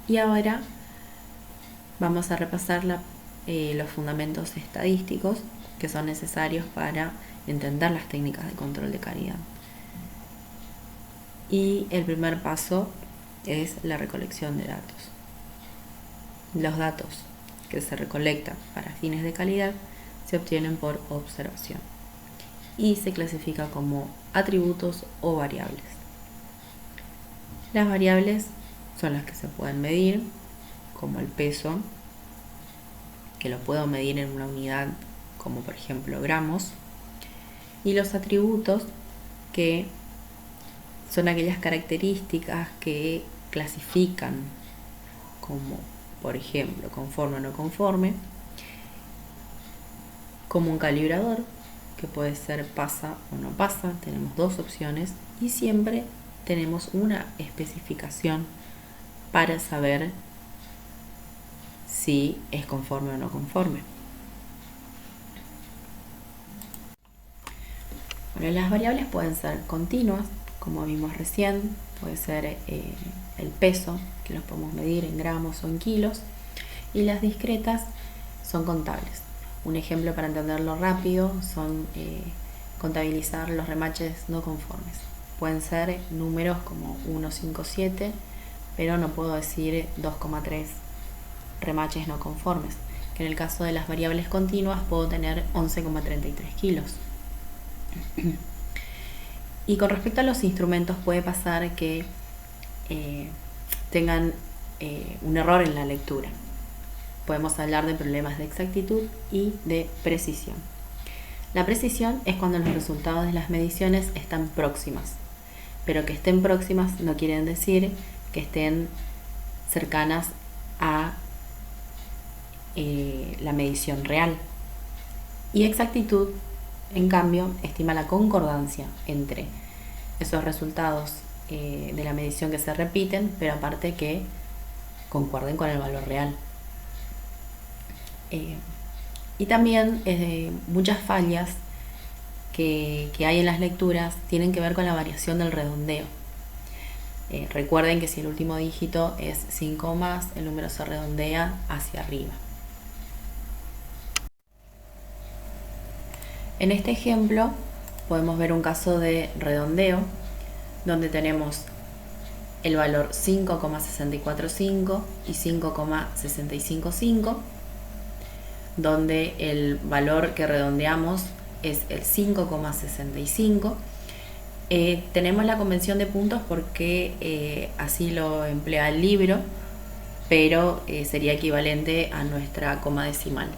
Y ahora vamos a repasar los fundamentos estadísticos que son necesarios para entender las técnicas de control de calidad. Y el primer paso es la recolección de datos. Los datos que se recolectan para fines de calidad se obtienen por observación y se clasifica como atributos o variables. Las variables son las que se pueden medir, como el peso, que lo puedo medir en una unidad como por ejemplo gramos, y los atributos, que son aquellas características que clasifican como por ejemplo conforme o no conforme, como un calibrador, que puede ser pasa o no pasa, tenemos dos opciones, y siempre tenemos una especificación para saber si es conforme o no conforme. Bueno, las variables pueden ser continuas, como vimos recién, puede ser el peso, que los podemos medir en gramos o en kilos, y las discretas son contables. Un ejemplo para entenderlo rápido son contabilizar los remaches no conformes. Pueden ser números como 1,57, pero no puedo decir 2,3 remaches no conformes, que en el caso de las variables continuas puedo tener 11,33 kilos. Y con respecto a los instrumentos puede pasar que tengan un error en la lectura. Podemos hablar de problemas de exactitud y de precisión. La precisión es cuando los resultados de las mediciones están próximas, pero que estén próximas no quieren decir que estén cercanas a la medición real. Y exactitud, en cambio, estima la concordancia entre esos resultados de la medición que se repiten, pero aparte que concuerden con el valor real. Y también muchas fallas que hay en las lecturas tienen que ver con la variación del redondeo. Recuerden que si el último dígito es 5 o más, el número se redondea hacia arriba. En este ejemplo podemos ver un caso de redondeo donde tenemos el valor 5,645 y 5,655, donde el valor que redondeamos es el 5,65. Tenemos la convención de puntos porque así lo emplea el libro, pero sería equivalente a nuestra coma decimal.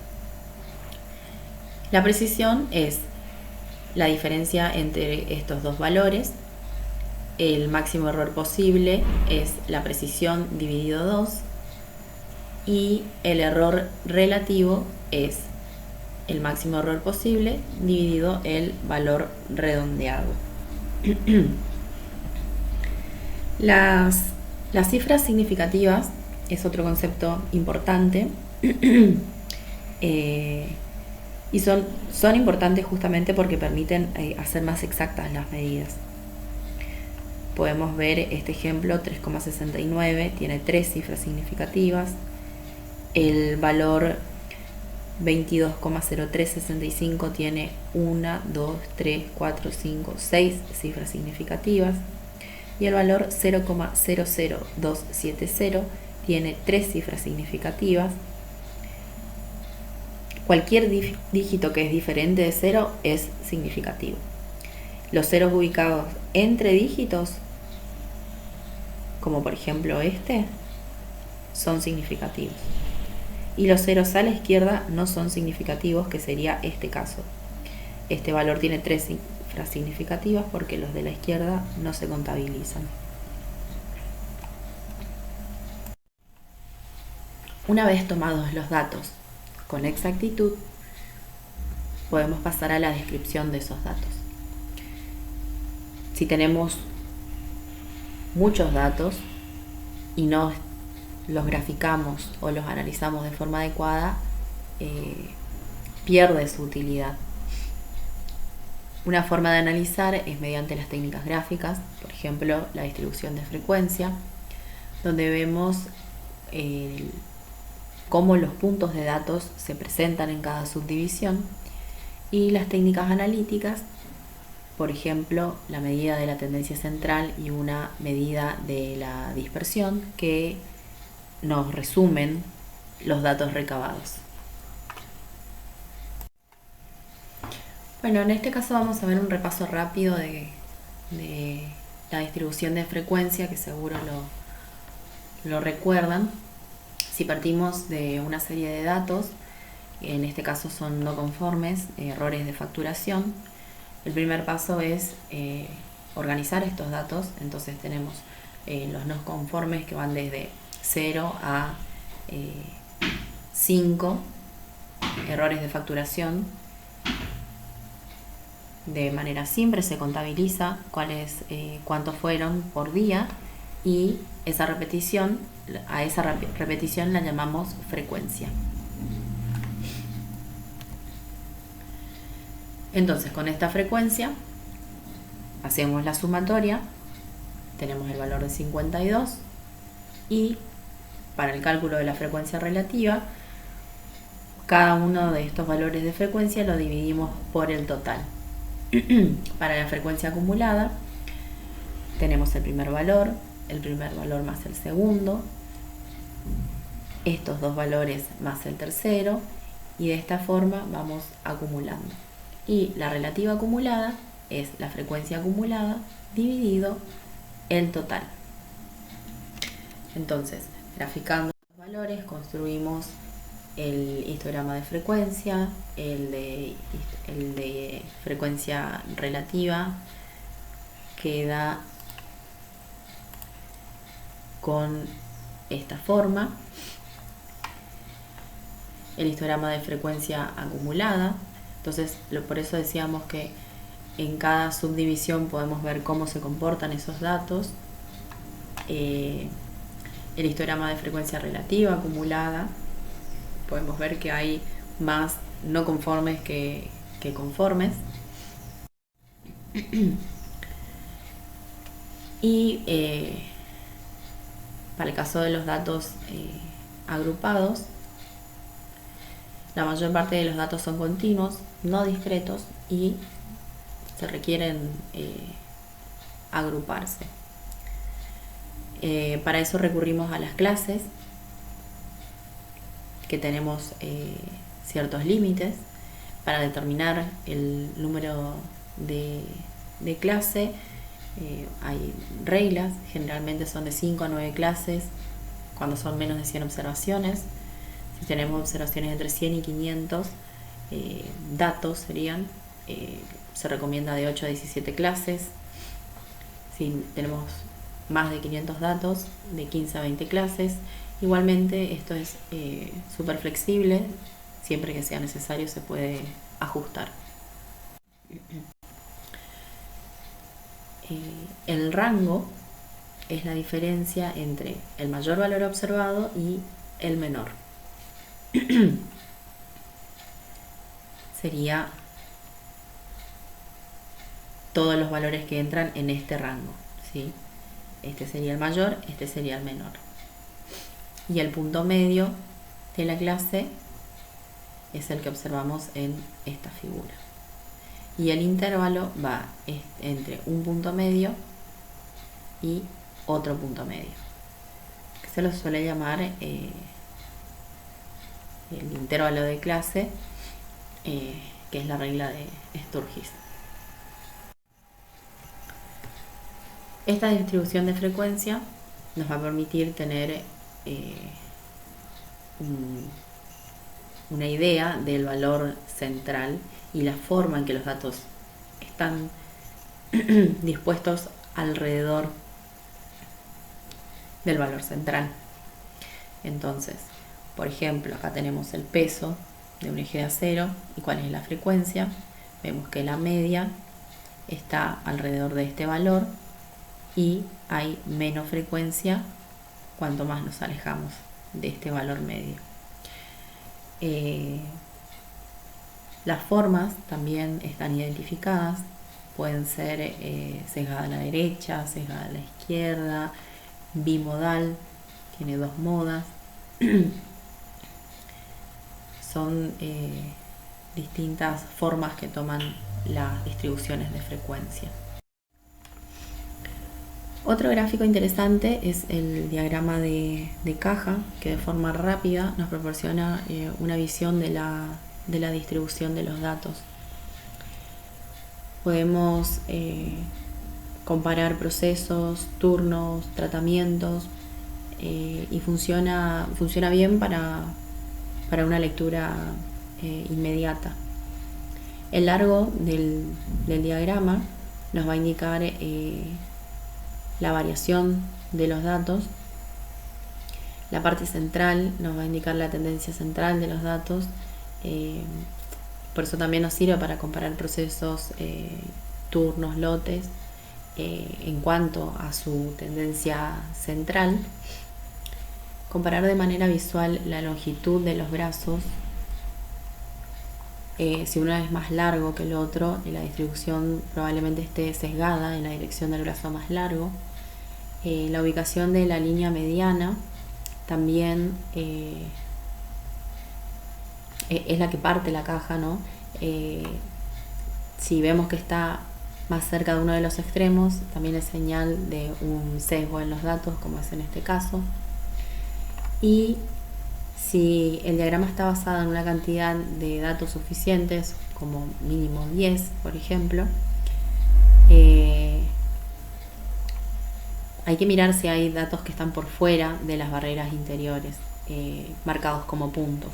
La precisión es la diferencia entre estos dos valores. El máximo error posible es la precisión dividido 2 y el error relativo es el máximo error posible dividido el valor redondeado. Las cifras significativas es otro concepto importante y son importantes justamente porque permiten hacer más exactas las medidas. Podemos ver este ejemplo, 3,69 tiene 3 cifras significativas, el valor 22,0365 tiene 1, 2, 3, 4, 5, 6 cifras significativas y el valor 0,00270 tiene 3 cifras significativas. Cualquier dígito que es diferente de 0 es significativo. Los ceros ubicados entre dígitos, como por ejemplo este, son significativos. Y los ceros a la izquierda no son significativos, que sería este caso. Este valor tiene 3 cifras significativas porque los de la izquierda no se contabilizan. Una vez tomados los datos con exactitud, podemos pasar a la descripción de esos datos. Si tenemos muchos datos y no los graficamos o los analizamos de forma adecuada, pierde su utilidad. Una forma de analizar es mediante las técnicas gráficas, por ejemplo, la distribución de frecuencia, donde vemos cómo los puntos de datos se presentan en cada subdivisión, y las técnicas analíticas, por ejemplo, la medida de la tendencia central y una medida de la dispersión, que nos resumen los datos recabados. Bueno, en este caso vamos a ver un repaso rápido de la distribución de frecuencia, que seguro lo recuerdan. Si partimos de una serie de datos, en este caso son no conformes, errores de facturación, el primer paso es organizar estos datos. Entonces tenemos los no conformes, que van desde 0 a 5 errores de facturación. De manera simple se contabiliza cuántos fueron por día, y a esa repetición la llamamos frecuencia. Entonces, con esta frecuencia hacemos la sumatoria, tenemos el valor de 52, y para el cálculo de la frecuencia relativa, cada uno de estos valores de frecuencia lo dividimos por el total. Para la frecuencia acumulada tenemos el primer valor más el segundo, estos dos valores más el tercero, y de esta forma vamos acumulando. Y la relativa acumulada es la frecuencia acumulada dividido el total. Entonces, graficando los valores, construimos el histograma de frecuencia, el de frecuencia relativa queda con esta forma, el histograma de frecuencia acumulada. Entonces, por eso decíamos que en cada subdivisión podemos ver cómo se comportan esos datos. El histograma de frecuencia relativa acumulada, podemos ver que hay más no conformes que conformes. Y para el caso de los datos agrupados, la mayor parte de los datos son continuos, no discretos, y se requieren agruparse. Para eso recurrimos a las clases, que tenemos ciertos límites. Para determinar el número de clase hay reglas, generalmente son de 5 a 9 clases cuando son menos de 100 observaciones. Si tenemos observaciones entre 100 y 500 datos se recomienda de 8 a 17 clases. Si tenemos más de 500 datos, de 15 a 20 clases. Igualmente, esto es súper flexible, siempre que sea necesario se puede ajustar. El rango es la diferencia entre el mayor valor observado y el menor. Sería todos los valores que entran en este rango, ¿sí? Este sería el mayor, este sería el menor. Y el punto medio de la clase es el que observamos en esta figura. Y el intervalo va entre un punto medio y otro punto medio, que se lo suele llamar el intervalo de clase, que es la regla de Sturgis. Esta distribución de frecuencia nos va a permitir tener una idea del valor central y la forma en que los datos están dispuestos alrededor del valor central. Entonces, por ejemplo, acá tenemos el peso de un eje de acero y cuál es la frecuencia. Vemos que la media está alrededor de este valor y hay menos frecuencia cuanto más nos alejamos de este valor medio. Las formas también están identificadas, pueden ser sesgada a la derecha, sesgada a la izquierda, bimodal, tiene dos modas, Son distintas formas que toman las distribuciones de frecuencia. Otro gráfico interesante es el diagrama de caja, que de forma rápida nos proporciona una visión de la distribución de los datos. Podemos comparar procesos, turnos, tratamientos, y funciona bien para una lectura inmediata. El largo del diagrama nos va a indicar la variación de los datos. La parte central nos va a indicar la tendencia central de los datos. Por eso también nos sirve para comparar procesos, turnos, lotes, en cuanto a su tendencia central. Comparar de manera visual la longitud de los brazos. Si uno es más largo que el otro, la distribución probablemente esté sesgada en la dirección del brazo más largo. La ubicación de la línea mediana también es la que parte la caja, ¿no? Si vemos que está más cerca de uno de los extremos, también es señal de un sesgo en los datos, como es en este caso. Y si el diagrama está basado en una cantidad de datos suficientes, como mínimo 10, por ejemplo, hay que mirar si hay datos que están por fuera de las barreras interiores, marcados como puntos.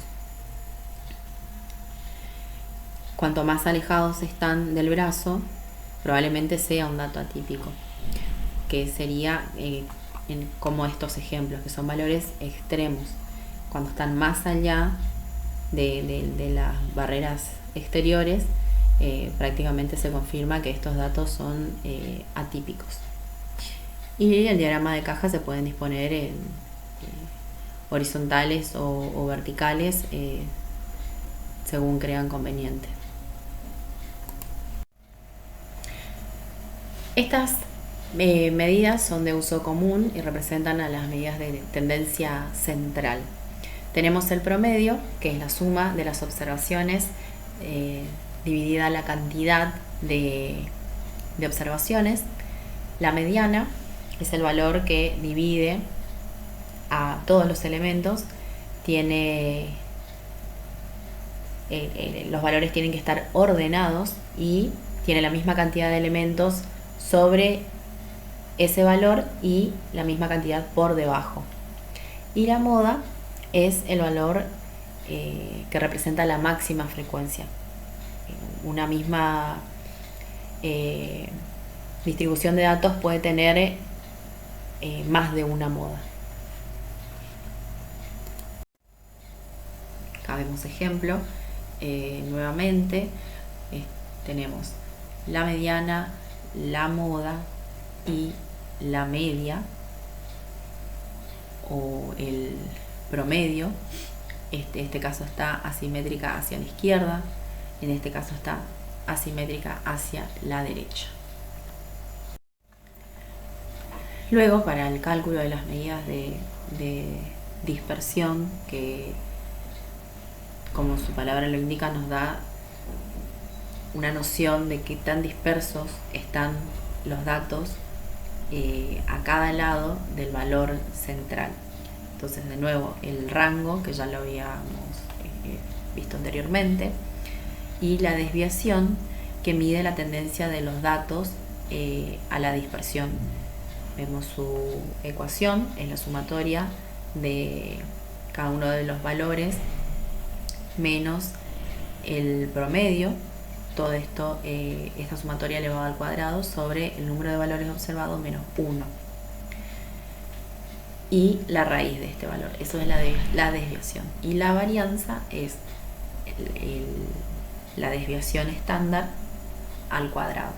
Cuanto más alejados están del brazo, probablemente sea un dato atípico, que sería como estos ejemplos, que son valores extremos. Cuando están más allá de las barreras exteriores, prácticamente se confirma que estos datos son atípicos. Y el diagrama de caja se pueden disponer en horizontales o verticales, según crean conveniente. Estas medidas son de uso común y representan a las medidas de tendencia central. Tenemos el promedio, que es la suma de las observaciones dividida la cantidad de observaciones. La mediana es el valor que divide a todos los elementos. Los valores tienen que estar ordenados y tiene la misma cantidad de elementos sobre ese valor y la misma cantidad por debajo. Y la moda es el valor que representa la máxima frecuencia. Una misma distribución de datos puede tener más de una moda. Acá vemos ejemplo. Nuevamente tenemos la mediana, la moda y la media o el promedio. Este caso está asimétrica hacia la izquierda, en este caso está asimétrica hacia la derecha. Luego, para el cálculo de las medidas de dispersión, que como su palabra lo indica, nos da una noción de qué tan dispersos están los datos a cada lado del valor central. Entonces, de nuevo, el rango, que ya lo habíamos visto anteriormente, y la desviación, que mide la tendencia de los datos a la dispersión. Vemos su ecuación, es la sumatoria de cada uno de los valores menos el promedio. Todo esto, esta sumatoria elevada al cuadrado sobre el número de valores observados menos 1. Y la raíz de este valor, eso es la desviación. Y la varianza es la desviación estándar al cuadrado.